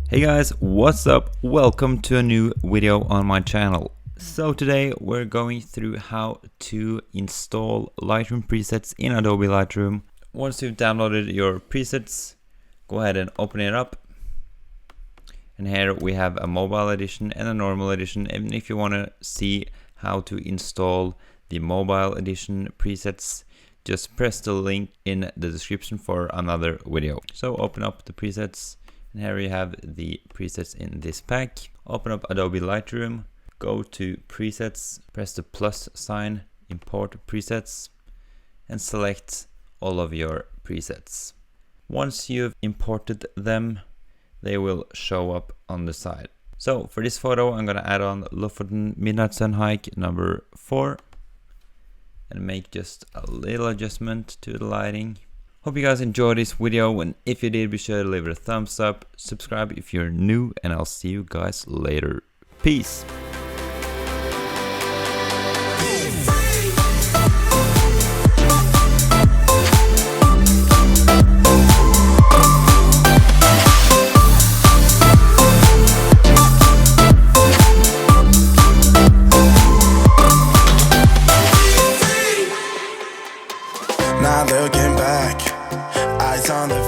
Hey guys, what's up? Welcome to a new video on my channel. So today we're going through how to install Lightroom presets in Adobe Lightroom. Once you've downloaded your presets, go ahead and open it up. And here we have a mobile edition and a normal edition. And if you want to see how to install the mobile edition presets, just press the link in the description for another video. So open up the presets. And here you have the presets in this pack. Open up Adobe Lightroom, go to presets, press the plus sign, import presets, and select all of your presets. Once you've imported them, they will show up on the side. So for this photo, I'm gonna add on Lofoten Midnight Sun Hike number 4 and make just a little adjustment to the lighting. Hope you guys enjoyed this video, and if you did, be sure to leave it a thumbs up, subscribe if you're new, and I'll see you guys later. Peace! Not looking back, eyes on the